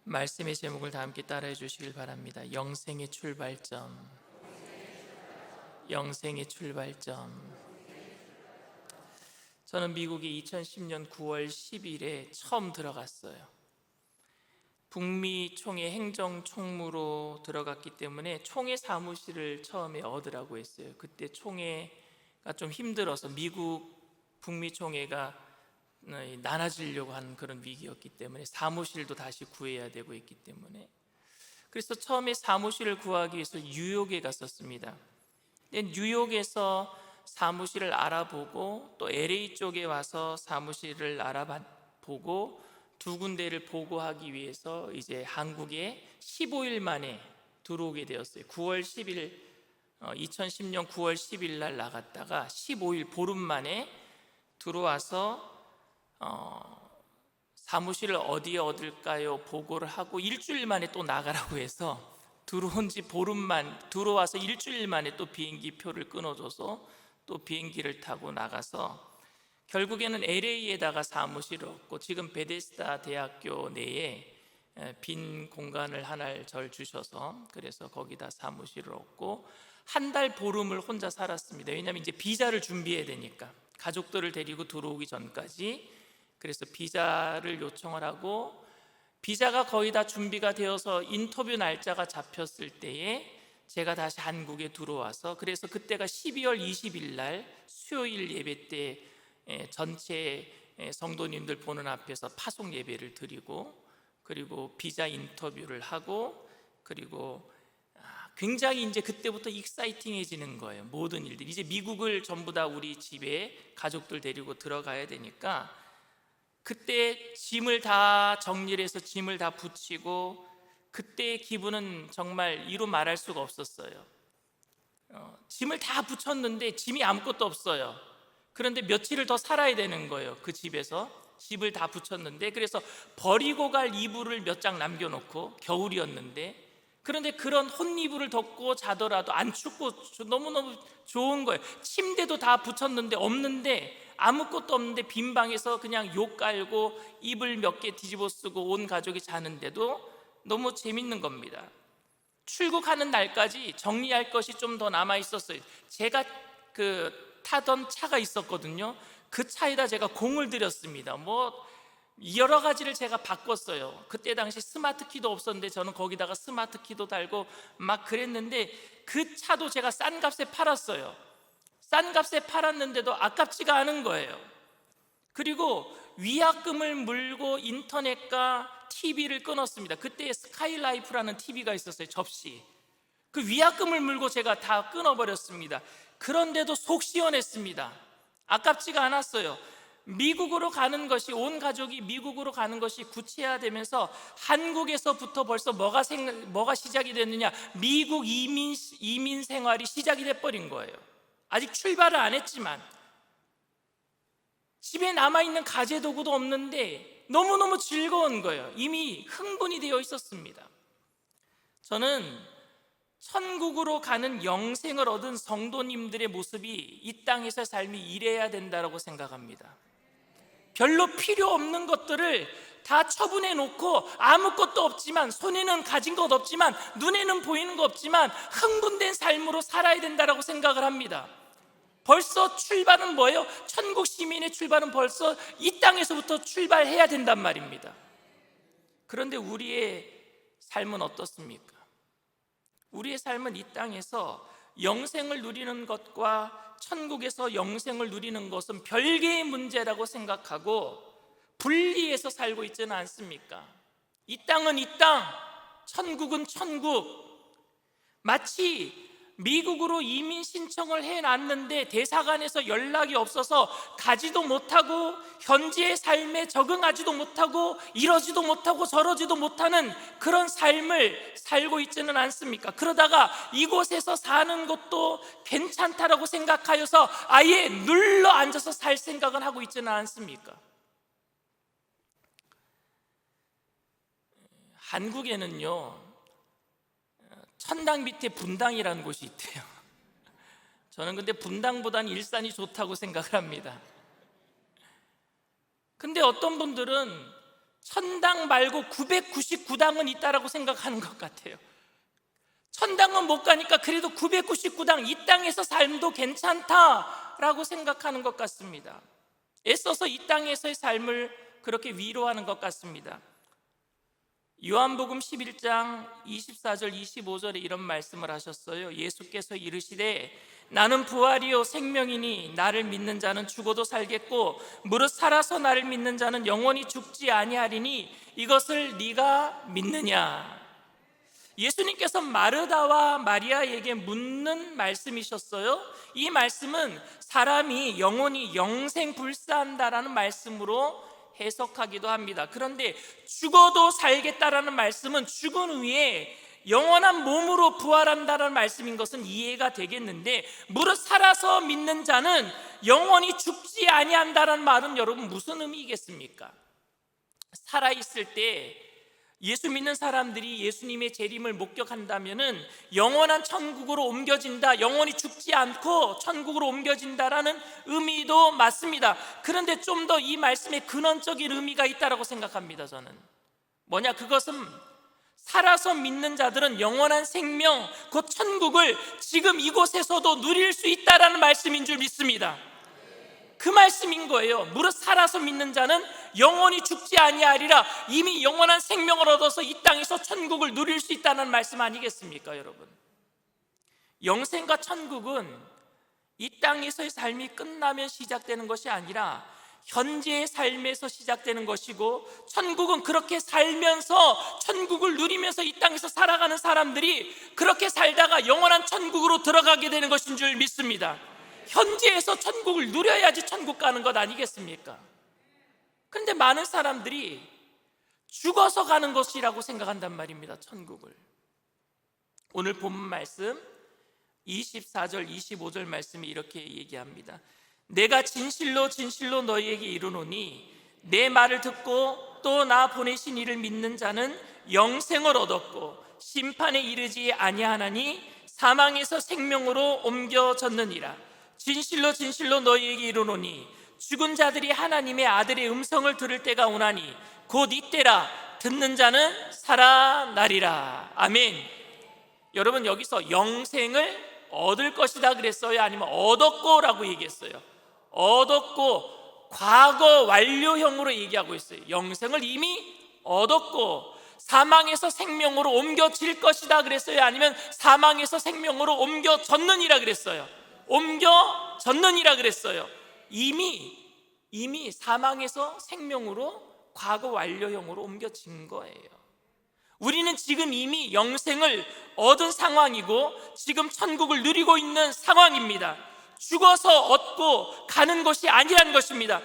말씀의 제목을 다 함께 따라해 주시길 바랍니다. 영생의 출발점. 영생의 출발점. 저는 미국에 2010년 9월 10일에 처음 들어갔어요. 북미 총회 행정총무로 들어갔기 때문에 총회 사무실을 처음에 얻으라고 했어요. 그때 총회가 좀 힘들어서 미국 북미 총회가 나눠지려고 하는 그런 위기였기 때문에 사무실도 다시 구해야 되고 있기 때문에, 그래서 처음에 사무실을 구하기 위해서 뉴욕에 갔었습니다. 근데 뉴욕에서 사무실을 알아보고 또 LA 쪽에 와서 사무실을 알아보고 두 군데를 보고하기 위해서 이제 한국에 15일 만에 들어오게 되었어요. 2010년 9월 10일 날 나갔다가 15일 보름 만에 들어와서 사무실을 어디에 얻을까요? 보고를 하고 일주일 만에 또 나가라고 해서 들어와서 일주일 만에 또 비행기 표를 끊어줘서 또 비행기를 타고 나가서 결국에는 LA에다가 사무실을 얻고, 지금 베데스다 대학교 내에 빈 공간을 하나를 절 주셔서 그래서 거기다 사무실을 얻고 한 달 보름을 혼자 살았습니다. 왜냐하면 이제 비자를 준비해야 되니까, 가족들을 데리고 들어오기 전까지. 그래서 비자를 요청을 하고 비자가 거의 다 준비가 되어서 인터뷰 날짜가 잡혔을 때에 제가 다시 한국에 들어와서, 그래서 그때가 12월 20일 날 수요일 예배 때 전체 성도님들 보는 앞에서 파송 예배를 드리고, 그리고 비자 인터뷰를 하고, 그리고 굉장히 이제 그때부터 익사이팅해지는 거예요. 모든 일들이 이제 미국을 전부 다 우리 집에 가족들 데리고 들어가야 되니까, 그때 짐을 다 정리를 해서 짐을 다 붙이고, 그때의 기분은 정말 이루 말할 수가 없었어요. 짐을 다 붙였는데 짐이 아무것도 없어요. 그런데 며칠을 더 살아야 되는 거예요. 그 집에서 집을 다 붙였는데, 그래서 버리고 갈 이불을 몇 장 남겨놓고, 겨울이었는데, 그런데 그런 혼이불을 덮고 자더라도 안 춥고 너무너무 좋은 거예요. 침대도 다 붙였는데 없는데, 아무것도 없는데 빈 방에서 그냥 욕 깔고 이불 몇 개 뒤집어 쓰고 온 가족이 자는데도 너무 재밌는 겁니다. 출국하는 날까지 정리할 것이 좀 더 남아 있었어요. 제가 타던 차가 있었거든요. 그 차에다 제가 공을 들였습니다. 여러 가지를 제가 바꿨어요. 그때 당시 스마트 키도 없었는데 저는 거기다가 스마트 키도 달고 막 그랬는데, 그 차도 제가 싼 값에 팔았어요. 싼 값에 팔았는데도 아깝지가 않은 거예요. 그리고 위약금을 물고 인터넷과 TV를 끊었습니다. 그때 스카이라이프라는 TV가 있었어요. 접시. 그 위약금을 물고 제가 다 끊어버렸습니다. 그런데도 속 시원했습니다. 아깝지가 않았어요. 미국으로 가는 것이, 온 가족이 미국으로 가는 것이 구체화되면서 한국에서부터 벌써 뭐가 시작이 됐느냐, 미국 이민 생활이 시작이 돼버린 거예요. 아직 출발을 안 했지만 집에 남아있는 가재도구도 없는데 너무너무 즐거운 거예요. 이미 흥분이 되어 있었습니다. 저는 천국으로 가는 영생을 얻은 성도님들의 모습이 이 땅에서 삶이 이래야 된다고 생각합니다. 별로 필요 없는 것들을 다 처분해 놓고, 아무것도 없지만, 손에는 가진 것 없지만, 눈에는 보이는 것 없지만 흥분된 삶으로 살아야 된다고 생각을 합니다. 벌써 출발은 뭐예요? 천국 시민의 출발은 벌써 이 땅에서부터 출발해야 된단 말입니다. 그런데 우리의 삶은 어떻습니까? 우리의 삶은 이 땅에서 영생을 누리는 것과 천국에서 영생을 누리는 것은 별개의 문제라고 생각하고 분리해서 살고 있지는 않습니까? 이 땅은 이 땅, 천국은 천국. 마치 미국으로 이민 신청을 해놨는데 대사관에서 연락이 없어서 가지도 못하고 현지의 삶에 적응하지도 못하고 이러지도 못하고 저러지도 못하는 그런 삶을 살고 있지는 않습니까? 그러다가 이곳에서 사는 것도 괜찮다라고 생각하여서 아예 눌러 앉아서 살 생각을 하고 있지는 않습니까? 한국에는요, 천당 밑에 분당이라는 곳이 있대요. 저는 근데 분당보다는 일산이 좋다고 생각을 합니다. 근데 어떤 분들은 천당 말고 999당은 있다라고 생각하는 것 같아요. 천당은 못 가니까 그래도 999당 이 땅에서 삶도 괜찮다라고 생각하는 것 같습니다. 애써서 이 땅에서의 삶을 그렇게 위로하는 것 같습니다. 요한복음 11장 24절 25절에 이런 말씀을 하셨어요. 예수께서 이르시되 나는 부활이요 생명이니 나를 믿는 자는 죽어도 살겠고 무릇 살아서 나를 믿는 자는 영원히 죽지 아니하리니 이것을 네가 믿느냐. 예수님께서 마르다와 마리아에게 묻는 말씀이셨어요. 이 말씀은 사람이 영원히 영생불사한다라는 말씀으로 해석하기도 합니다. 그런데 죽어도 살겠다라는 말씀은 죽은 후에 영원한 몸으로 부활한다는 말씀인 것은 이해가 되겠는데, 무릇 살아서 믿는 자는 영원히 죽지 아니한다는 말은 여러분 무슨 의미겠습니까? 살아있을 때 예수 믿는 사람들이 예수님의 재림을 목격한다면은 영원한 천국으로 옮겨진다, 영원히 죽지 않고 천국으로 옮겨진다라는 의미도 맞습니다. 그런데 좀 더 이 말씀에 근원적인 의미가 있다라고 생각합니다. 저는 뭐냐, 그것은 살아서 믿는 자들은 영원한 생명, 곧 천국을 지금 이곳에서도 누릴 수 있다라는 말씀인 줄 믿습니다. 그 말씀인 거예요. 무릇 살아서 믿는 자는 영원히 죽지 아니하리라. 이미 영원한 생명을 얻어서 이 땅에서 천국을 누릴 수 있다는 말씀 아니겠습니까, 여러분? 영생과 천국은 이 땅에서의 삶이 끝나면 시작되는 것이 아니라 현재의 삶에서 시작되는 것이고, 천국은 그렇게 살면서 천국을 누리면서 이 땅에서 살아가는 사람들이 그렇게 살다가 영원한 천국으로 들어가게 되는 것인 줄 믿습니다. 현재에서 천국을 누려야지 천국 가는 것 아니겠습니까? 그런데 많은 사람들이 죽어서 가는 것이라고 생각한단 말입니다. 천국을. 오늘 본문 말씀 24절 25절 말씀이 이렇게 얘기합니다. 내가 진실로 진실로 너희에게 이르노니 내 말을 듣고 또 나 보내신 이를 믿는 자는 영생을 얻었고 심판에 이르지 아니하나니 사망에서 생명으로 옮겨졌느니라. 진실로 진실로 너희에게 이르노니 죽은 자들이 하나님의 아들의 음성을 들을 때가 오나니 곧 이때라. 듣는 자는 살아나리라. 아멘. 여러분, 여기서 영생을 얻을 것이다 그랬어요? 아니면 얻었고라고 얘기했어요? 얻었고 과거 완료형으로 얘기하고 있어요. 영생을 이미 얻었고 사망에서 생명으로 옮겨질 것이다 그랬어요? 아니면 사망에서 생명으로 옮겨졌느니라 그랬어요? 옮겨졌느니라 그랬어요. 이미 사망에서 생명으로 과거 완료형으로 옮겨진 거예요. 우리는 지금 이미 영생을 얻은 상황이고 지금 천국을 누리고 있는 상황입니다. 죽어서 얻고 가는 것이 아니라는 것입니다.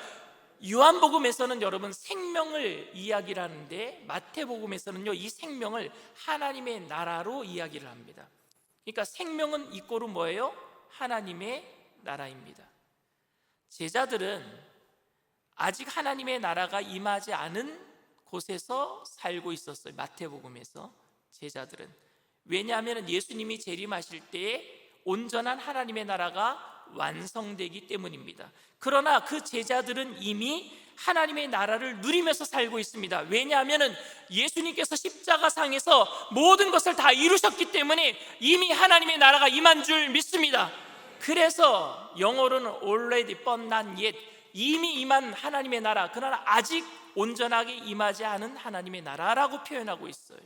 요한복음에서는 여러분 생명을 이야기를 하는데 마태복음에서는요 이 생명을 하나님의 나라로 이야기를 합니다. 그러니까 생명은 이꼬르 뭐예요? 하나님의 나라입니다. 제자들은 아직 하나님의 나라가 임하지 않은 곳에서 살고 있었어요. 마태복음에서 제자들은. 왜냐하면 예수님이 재림하실 때에 온전한 하나님의 나라가 완성되기 때문입니다. 그러나 그 제자들은 이미 하나님의 나라를 누리면서 살고 있습니다. 왜냐하면 예수님께서 십자가상에서 모든 것을 다 이루셨기 때문에 이미 하나님의 나라가 임한 줄 믿습니다. 그래서 영어로는 already but not yet, 이미 임한 하나님의 나라, 그러나 아직 온전하게 임하지 않은 하나님의 나라라고 표현하고 있어요.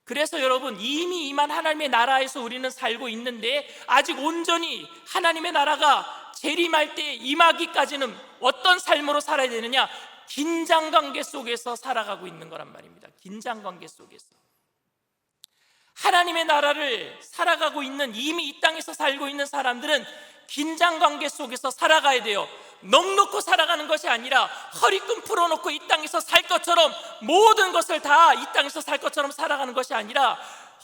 그래서 여러분, 이미 임한 하나님의 나라에서 우리는 살고 있는데 아직 온전히 하나님의 나라가 재림할 때 임하기까지는 어떤 삶으로 살아야 되느냐? 긴장관계 속에서 살아가고 있는 거란 말입니다. 긴장관계 속에서 하나님의 나라를 살아가고 있는, 이미 이 땅에서 살고 있는 사람들은 긴장관계 속에서 살아가야 돼요. 넉넉고 살아가는 것이 아니라 허리끈 풀어놓고 이 땅에서 살 것처럼, 모든 것을 다 이 땅에서 살 것처럼 살아가는 것이 아니라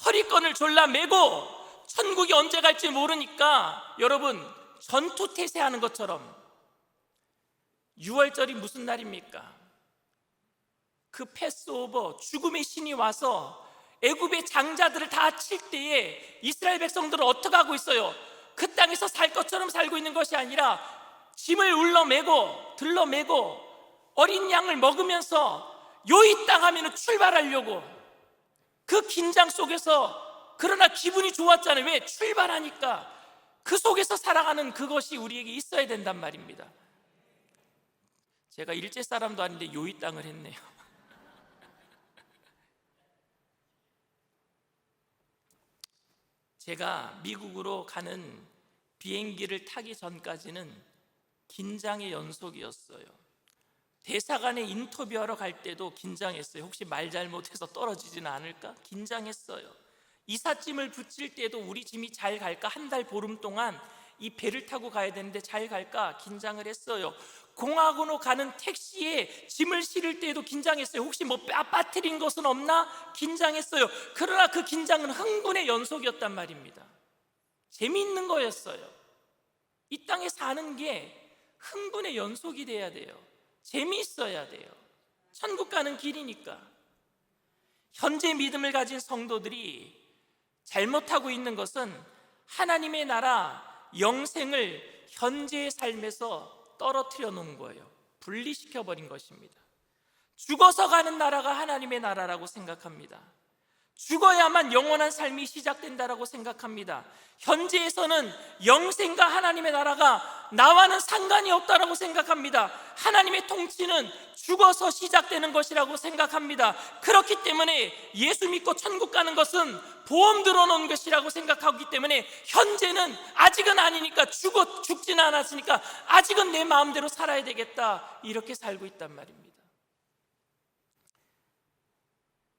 허리끈을 졸라매고 천국이 언제 갈지 모르니까 여러분 전투태세하는 것처럼. 6월절이 무슨 날입니까? 그 패스오버, 죽음의 신이 와서 애굽의 장자들을 다 칠 때에 이스라엘 백성들은 어떻게 하고 있어요? 그 땅에서 살 것처럼 살고 있는 것이 아니라 짐을 울러매고 들러매고 어린 양을 먹으면서 요이 땅 하면은 출발하려고 그 긴장 속에서, 그러나 기분이 좋았잖아요. 왜? 출발하니까. 그 속에서 살아가는 그것이 우리에게 있어야 된단 말입니다. 제가 일제 사람도 아닌데 요이 땅을 했네요. 제가 미국으로 가는 비행기를 타기 전까지는 긴장의 연속이었어요. 대사관에 인터뷰하러 갈 때도 긴장했어요. 혹시 말 잘못해서 떨어지지는 않을까? 긴장했어요. 이삿짐을 붙일 때도 우리 짐이 잘 갈까? 한 달 보름 동안 이 배를 타고 가야 되는데 잘 갈까? 긴장을 했어요. 공항으로 가는 택시에 짐을 실을 때에도 긴장했어요. 혹시 뭐 빠뜨린 것은 없나? 긴장했어요. 그러나 그 긴장은 흥분의 연속이었단 말입니다. 재미있는 거였어요. 이 땅에 사는 게 흥분의 연속이 돼야 돼요. 재미있어야 돼요. 천국 가는 길이니까. 현재 믿음을 가진 성도들이 잘못하고 있는 것은 하나님의 나라 영생을 현재의 삶에서 떨어뜨려 놓은 거예요. 분리시켜 버린 것입니다. 죽어서 가는 나라가 하나님의 나라라고 생각합니다. 죽어야만 영원한 삶이 시작된다라고 생각합니다. 현재에서는 영생과 하나님의 나라가 나와는 상관이 없다라고 생각합니다. 하나님의 통치는 죽어서 시작되는 것이라고 생각합니다. 그렇기 때문에 예수 믿고 천국 가는 것은 보험 들어놓은 것이라고 생각하기 때문에 현재는 아직은 아니니까, 죽지는 않았으니까 아직은 내 마음대로 살아야 되겠다, 이렇게 살고 있단 말입니다.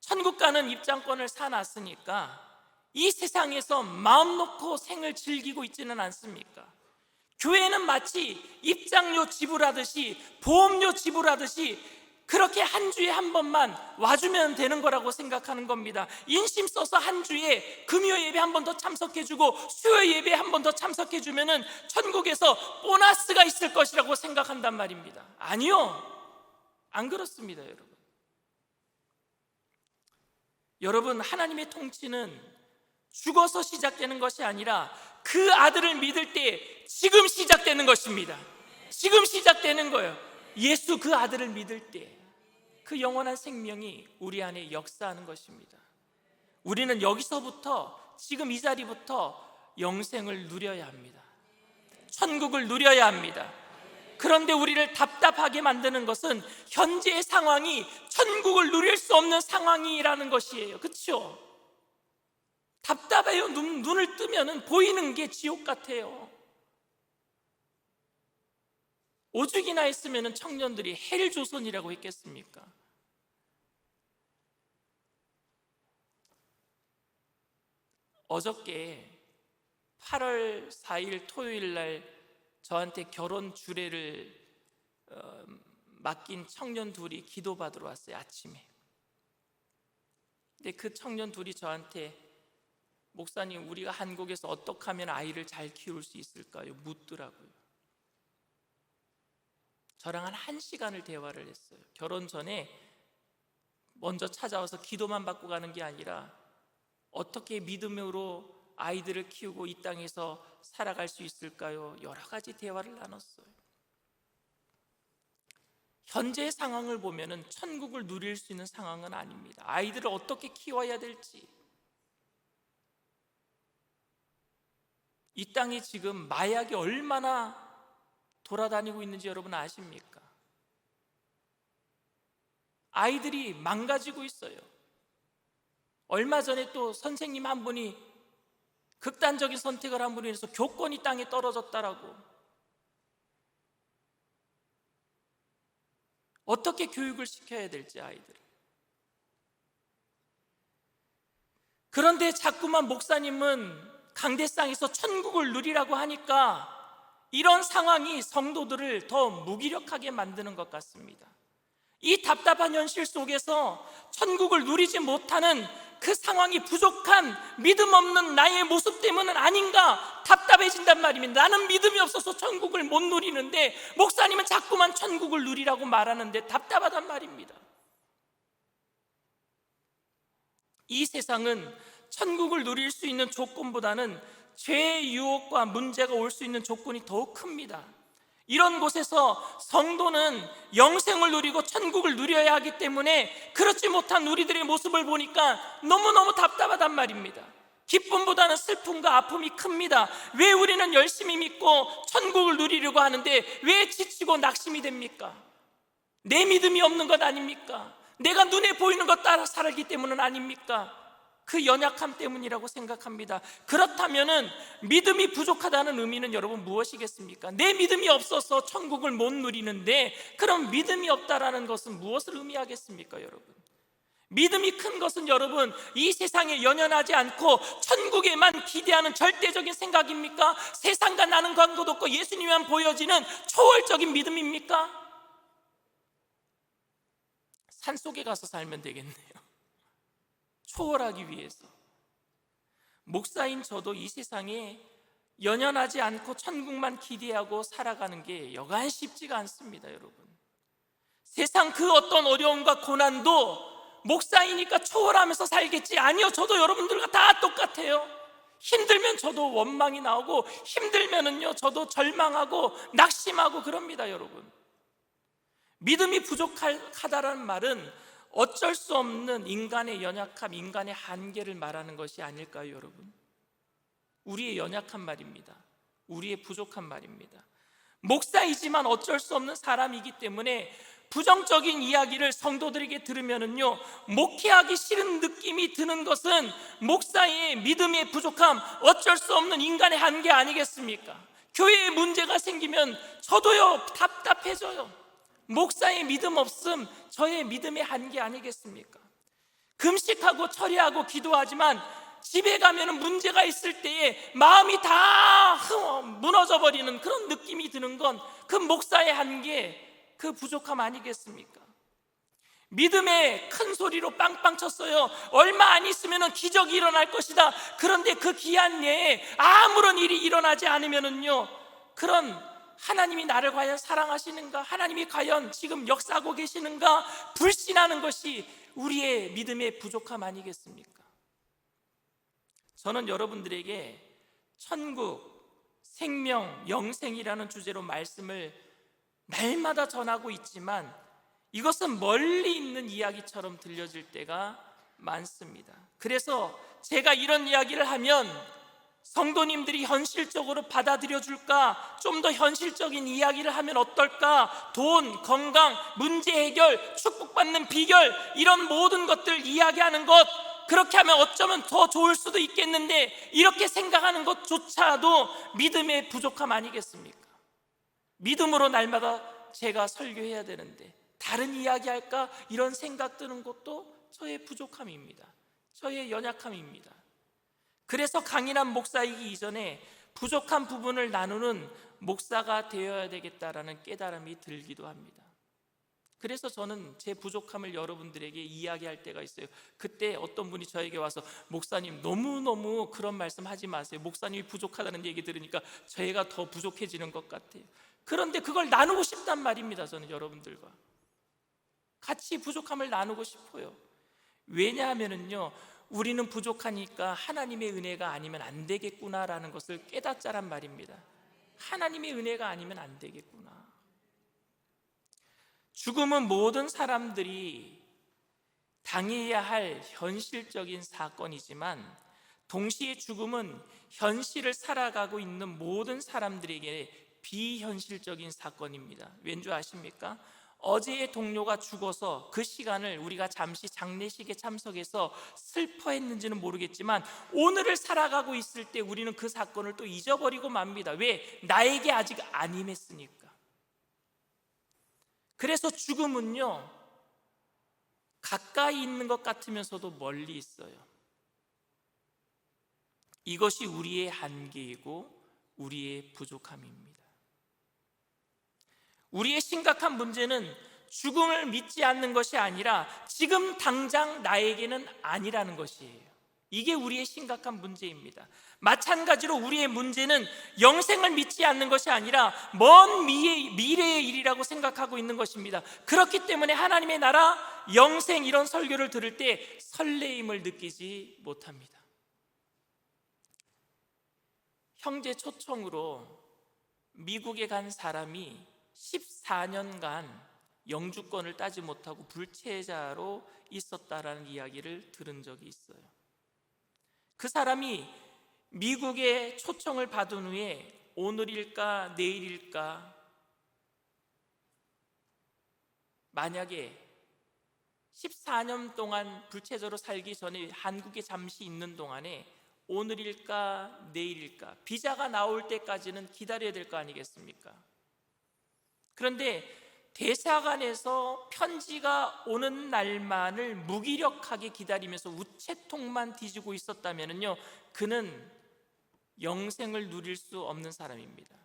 천국 가는 입장권을 사놨으니까 이 세상에서 마음 놓고 생을 즐기고 있지는 않습니까? 교회는 마치 입장료 지불하듯이, 보험료 지불하듯이 그렇게 한 주에 한 번만 와주면 되는 거라고 생각하는 겁니다. 인심 써서 한 주에 금요 예배 한 번 더 참석해주고 수요 예배 한 번 더 참석해주면은 천국에서 보너스가 있을 것이라고 생각한단 말입니다. 아니요, 안 그렇습니다. 여러분, 하나님의 통치는 죽어서 시작되는 것이 아니라 그 아들을 믿을 때 지금 시작되는 것입니다. 지금 시작되는 거예요. 예수 그 아들을 믿을 때 그 영원한 생명이 우리 안에 역사하는 것입니다. 우리는 여기서부터, 지금 이 자리부터 영생을 누려야 합니다. 천국을 누려야 합니다. 그런데 우리를 답답하게 만드는 것은 현재의 상황이 천국을 누릴 수 없는 상황이라는 것이에요. 그렇죠? 답답해요. 눈을 뜨면 보이는 게 지옥 같아요. 오죽이나 했으면 청년들이 헬조선이라고 했겠습니까? 어저께 8월 4일 토요일 날 저한테 결혼 주례를 맡긴 청년 둘이 기도받으러 왔어요. 아침에. 근데 그 청년 둘이 저한테, 목사님, 우리가 한국에서 어떻게 하면 아이를 잘 키울 수 있을까요? 묻더라고요. 저랑 한 1시간을 대화를 했어요. 결혼 전에 먼저 찾아와서 기도만 받고 가는 게 아니라 어떻게 믿음으로 아이들을 키우고 이 땅에서 살아갈 수 있을까요? 여러 가지 대화를 나눴어요. 현재의 상황을 보면은 천국을 누릴 수 있는 상황은 아닙니다. 아이들을 어떻게 키워야 될지. 이 땅에 지금 마약이 얼마나 돌아다니고 있는지 여러분 아십니까? 아이들이 망가지고 있어요. 얼마 전에 또 선생님 한 분이 극단적인 선택을 한 분이 해서 교권이 땅에 떨어졌다라고. 어떻게 교육을 시켜야 될지, 아이들을. 그런데 자꾸만 목사님은 강대상에서 천국을 누리라고 하니까 이런 상황이 성도들을 더 무기력하게 만드는 것 같습니다. 이 답답한 현실 속에서 천국을 누리지 못하는 그 상황이 부족한 믿음 없는 나의 모습 때문은 아닌가 답답해진단 말입니다. 나는 믿음이 없어서 천국을 못 누리는데 목사님은 자꾸만 천국을 누리라고 말하는데 답답하단 말입니다. 이 세상은 천국을 누릴 수 있는 조건보다는 죄의 유혹과 문제가 올 수 있는 조건이 더욱 큽니다. 이런 곳에서 성도는 영생을 누리고 천국을 누려야 하기 때문에 그렇지 못한 우리들의 모습을 보니까 너무너무 답답하단 말입니다. 기쁨보다는 슬픔과 아픔이 큽니다. 왜 우리는 열심히 믿고 천국을 누리려고 하는데 왜 지치고 낙심이 됩니까? 내 믿음이 없는 것 아닙니까? 내가 눈에 보이는 것 따라 살기 때문은 아닙니까? 그 연약함 때문이라고 생각합니다. 그렇다면은 믿음이 부족하다는 의미는 여러분 무엇이겠습니까? 내 믿음이 없어서 천국을 못 누리는데 그럼 믿음이 없다라는 것은 무엇을 의미하겠습니까, 여러분? 믿음이 큰 것은 여러분 이 세상에 연연하지 않고 천국에만 기대하는 절대적인 생각입니까? 세상과 나는 관계도 없고 예수님만 보여지는 초월적인 믿음입니까? 산속에 가서 살면 되겠네요. 초월하기 위해서. 목사인 저도 이 세상에 연연하지 않고 천국만 기대하고 살아가는 게 여간 쉽지가 않습니다, 여러분. 세상 그 어떤 어려움과 고난도 목사이니까 초월하면서 살겠지. 아니요, 저도 여러분들과 다 똑같아요. 힘들면 저도 원망이 나오고 힘들면은요 저도 절망하고 낙심하고 그럽니다, 여러분. 믿음이 부족하다라는 말은 어쩔 수 없는 인간의 연약함, 인간의 한계를 말하는 것이 아닐까요, 여러분? 우리의 연약한 말입니다. 우리의 부족한 말입니다. 목사이지만 어쩔 수 없는 사람이기 때문에 부정적인 이야기를 성도들에게 들으면은요 목회하기 싫은 느낌이 드는 것은 목사의 믿음의 부족함, 어쩔 수 없는 인간의 한계 아니겠습니까? 교회에 문제가 생기면 저도요 답답해져요. 목사의 믿음 없음 저의 믿음의 한계 아니겠습니까? 금식하고 철회하고 기도하지만 집에 가면 문제가 있을 때에 마음이 다 무너져 버리는 그런 느낌이 드는 건 그 목사의 한계, 그 부족함 아니겠습니까? 믿음에 큰 소리로 빵빵 쳤어요. 얼마 안 있으면 기적이 일어날 것이다. 그런데 그 기한 내에 아무런 일이 일어나지 않으면은요 그런 하나님이 나를 과연 사랑하시는가? 하나님이 과연 지금 역사하고 계시는가? 불신하는 것이 우리의 믿음의 부족함 아니겠습니까? 저는 여러분들에게 천국, 생명, 영생이라는 주제로 말씀을 날마다 전하고 있지만 이것은 멀리 있는 이야기처럼 들려질 때가 많습니다. 그래서 제가 이런 이야기를 하면 성도님들이 현실적으로 받아들여 줄까? 좀 더 현실적인 이야기를 하면 어떨까? 돈, 건강, 문제 해결, 축복받는 비결, 이런 모든 것들 이야기하는 것, 그렇게 하면 어쩌면 더 좋을 수도 있겠는데 이렇게 생각하는 것조차도 믿음의 부족함 아니겠습니까? 믿음으로 날마다 제가 설교해야 되는데 다른 이야기 할까? 이런 생각 드는 것도 저의 부족함입니다. 저의 연약함입니다. 그래서 강인한 목사이기 이전에 부족한 부분을 나누는 목사가 되어야 되겠다라는 깨달음이 들기도 합니다. 그래서 저는 제 부족함을 여러분들에게 이야기할 때가 있어요. 그때 어떤 분이 저에게 와서 목사님 너무너무 그런 말씀 하지 마세요. 목사님이 부족하다는 얘기 들으니까 저희가 더 부족해지는 것 같아요. 그런데 그걸 나누고 싶단 말입니다. 저는 여러분들과 같이 부족함을 나누고 싶어요. 왜냐하면요 우리는 부족하니까 하나님의 은혜가 아니면 안 되겠구나라는 것을 깨닫자란 말입니다. 하나님의 은혜가 아니면 안 되겠구나. 죽음은 모든 사람들이 당해야 할 현실적인 사건이지만 동시에 죽음은 현실을 살아가고 있는 모든 사람들에게 비현실적인 사건입니다. 왠지 아십니까? 어제의 동료가 죽어서 그 시간을 우리가 잠시 장례식에 참석해서 슬퍼했는지는 모르겠지만 오늘을 살아가고 있을 때 우리는 그 사건을 또 잊어버리고 맙니다. 왜? 나에게 아직 안 임했으니까. 그래서 죽음은요 가까이 있는 것 같으면서도 멀리 있어요. 이것이 우리의 한계이고 우리의 부족함입니다. 우리의 심각한 문제는 죽음을 믿지 않는 것이 아니라 지금 당장 나에게는 아니라는 것이에요. 이게 우리의 심각한 문제입니다. 마찬가지로 우리의 문제는 영생을 믿지 않는 것이 아니라 먼 미래의 일이라고 생각하고 있는 것입니다. 그렇기 때문에 하나님의 나라, 영생 이런 설교를 들을 때 설레임을 느끼지 못합니다. 형제 초청으로 미국에 간 사람이 14년간 영주권을 따지 못하고 불체자로 있었다라는 이야기를 들은 적이 있어요. 그 사람이 미국에 초청을 받은 후에 오늘일까 내일일까, 만약에 14년 동안 불체자로 살기 전에 한국에 잠시 있는 동안에 오늘일까 내일일까 비자가 나올 때까지는 기다려야 될 거 아니겠습니까? 그런데 대사관에서 편지가 오는 날만을 무기력하게 기다리면서 우체통만 뒤지고 있었다면요, 그는 영생을 누릴 수 없는 사람입니다.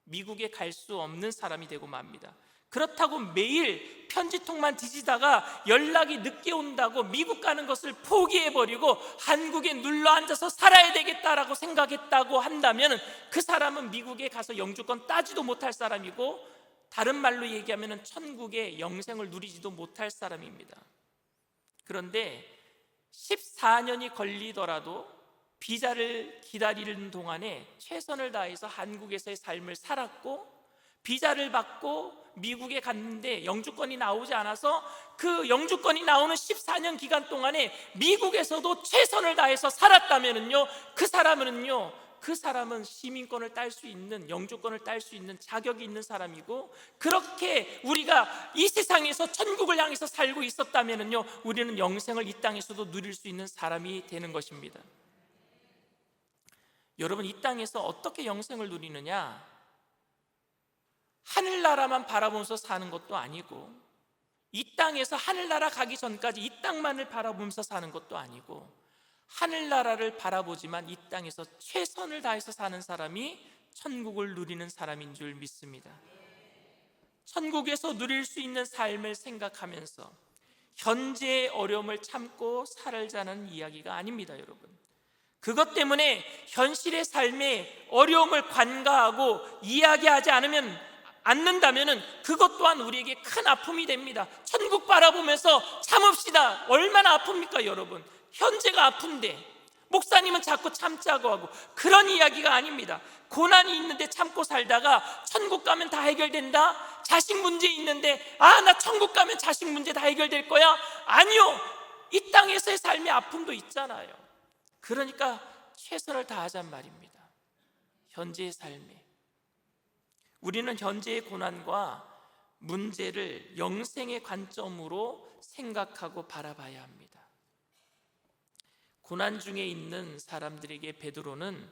미국에 갈 수 없는 사람이 되고 맙니다. 그렇다고 매일 편지통만 뒤지다가 연락이 늦게 온다고 미국 가는 것을 포기해버리고 한국에 눌러앉아서 살아야 되겠다라고 생각했다고 한다면 그 사람은 미국에 가서 영주권 따지도 못할 사람이고, 다른 말로 얘기하면 천국의 영생을 누리지도 못할 사람입니다. 그런데 14년이 걸리더라도 비자를 기다리는 동안에 최선을 다해서 한국에서의 삶을 살았고, 비자를 받고 미국에 갔는데 영주권이 나오지 않아서 그 영주권이 나오는 14년 기간 동안에 미국에서도 최선을 다해서 살았다면은요, 그 사람은 시민권을 딸 수 있는, 영주권을 딸 수 있는 자격이 있는 사람이고, 그렇게 우리가 이 세상에서 천국을 향해서 살고 있었다면은요, 우리는 영생을 이 땅에서도 누릴 수 있는 사람이 되는 것입니다. 여러분, 이 땅에서 어떻게 영생을 누리느냐? 하늘나라만 바라보면서 사는 것도 아니고, 이 땅에서 하늘나라 가기 전까지 이 땅만을 바라보면서 사는 것도 아니고, 하늘나라를 바라보지만 이 땅에서 최선을 다해서 사는 사람이 천국을 누리는 사람인 줄 믿습니다. 천국에서 누릴 수 있는 삶을 생각하면서 현재의 어려움을 참고 살자는 이야기가 아닙니다, 여러분. 그것 때문에 현실의 삶의 어려움을 관가하고 이야기하지 않는다면 그것 또한 우리에게 큰 아픔이 됩니다. 천국 바라보면서 참읍시다. 얼마나 아픕니까, 여러분? 현재가 아픈데 목사님은 자꾸 참자고 하고, 그런 이야기가 아닙니다. 고난이 있는데 참고 살다가 천국 가면 다 해결된다? 자식 문제 있는데 나 천국 가면 자식 문제 다 해결될 거야? 아니요, 이 땅에서의 삶의 아픔도 있잖아요. 그러니까 최선을 다하자는 말입니다. 현재의 삶에 우리는 현재의 고난과 문제를 영생의 관점으로 생각하고 바라봐야 합니다. 고난 중에 있는 사람들에게 베드로는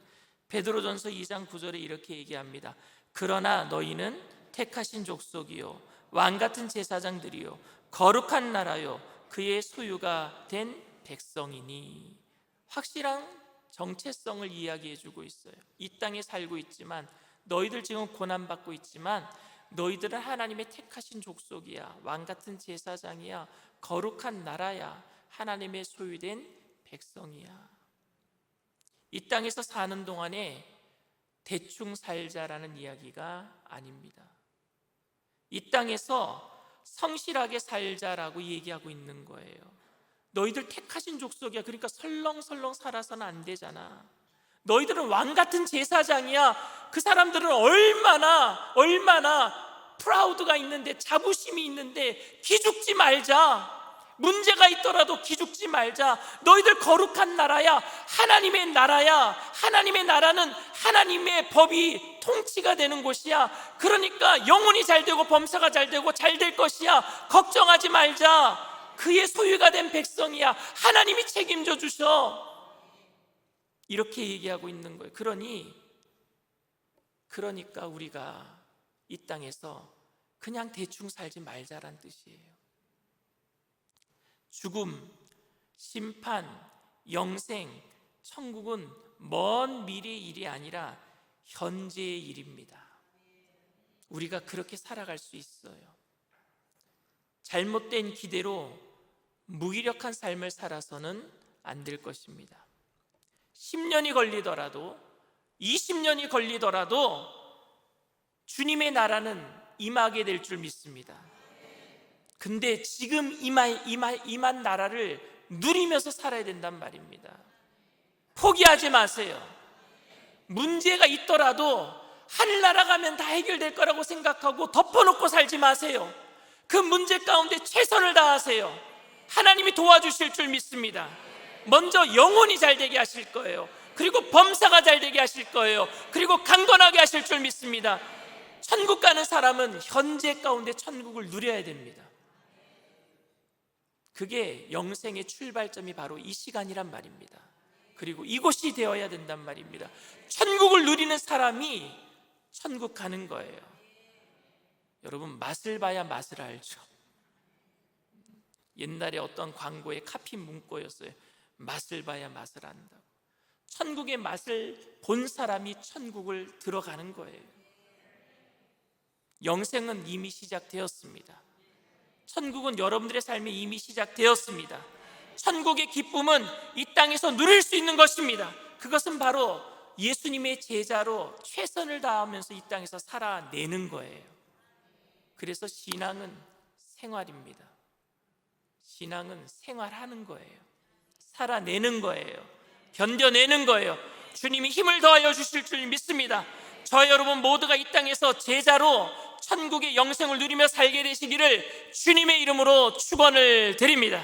베드로전서 2장 9절에 이렇게 얘기합니다. 그러나 너희는 택하신 족속이요 왕같은 제사장들이요 거룩한 나라요 그의 소유가 된 백성이니. 확실한 정체성을 이야기해주고 있어요. 이 땅에 살고 있지만, 너희들 지금 고난받고 있지만 너희들은 하나님의 택하신 족속이야, 왕같은 제사장이야, 거룩한 나라야, 하나님의 소유된 백성이야. 이 땅에서 사는 동안에 대충 살자라는 이야기가 아닙니다. 이 땅에서 성실하게 살자라고 얘기하고 있는 거예요. 너희들 택하신 족속이야. 그러니까 설렁설렁 살아서는 안 되잖아. 너희들은 왕같은 제사장이야. 그 사람들은 얼마나 프라우드가 있는데, 자부심이 있는데 기죽지 말자. 문제가 있더라도 기죽지 말자. 너희들 거룩한 나라야, 하나님의 나라야. 하나님의 나라는 하나님의 법이 통치가 되는 곳이야. 그러니까 영혼이 잘 되고 범사가 잘 되고 잘 될 것이야. 걱정하지 말자. 그의 소유가 된 백성이야. 하나님이 책임져 주셔. 이렇게 얘기하고 있는 거예요. 그러니까 우리가 이 땅에서 그냥 대충 살지 말자란 뜻이에요. 죽음, 심판, 영생, 천국은 먼 미래의 일이 아니라 현재의 일입니다. 우리가 그렇게 살아갈 수 있어요. 잘못된 기대로 무기력한 삶을 살아서는 안 될 것입니다. 10년이 걸리더라도 20년이 걸리더라도 주님의 나라는 임하게 될 줄 믿습니다. 근데 지금 임한 나라를 누리면서 살아야 된단 말입니다. 포기하지 마세요. 문제가 있더라도 하늘나라 가면 다 해결될 거라고 생각하고 덮어놓고 살지 마세요. 그 문제 가운데 최선을 다하세요. 하나님이 도와주실 줄 믿습니다. 먼저 영혼이 잘 되게 하실 거예요. 그리고 범사가 잘 되게 하실 거예요. 그리고 강건하게 하실 줄 믿습니다. 천국 가는 사람은 현재 가운데 천국을 누려야 됩니다. 그게 영생의 출발점이 바로 이 시간이란 말입니다. 그리고 이곳이 되어야 된단 말입니다. 천국을 누리는 사람이 천국 가는 거예요. 여러분, 맛을 봐야 맛을 알죠. 옛날에 어떤 광고의 카피 문구였어요. 맛을 봐야 맛을 안다고. 천국의 맛을 본 사람이 천국을 들어가는 거예요. 영생은 이미 시작되었습니다. 천국은 여러분들의 삶에 이미 시작되었습니다. 천국의 기쁨은 이 땅에서 누릴 수 있는 것입니다. 그것은 바로 예수님의 제자로 최선을 다하면서 이 땅에서 살아내는 거예요. 그래서 신앙은 생활입니다. 신앙은 생활하는 거예요. 살아내는 거예요. 견뎌내는 거예요. 주님이 힘을 더하여 주실 줄 믿습니다. 저 여러분 모두가 이 땅에서 제자로 천국의 영생을 누리며 살게 되시기를 주님의 이름으로 축원을 드립니다.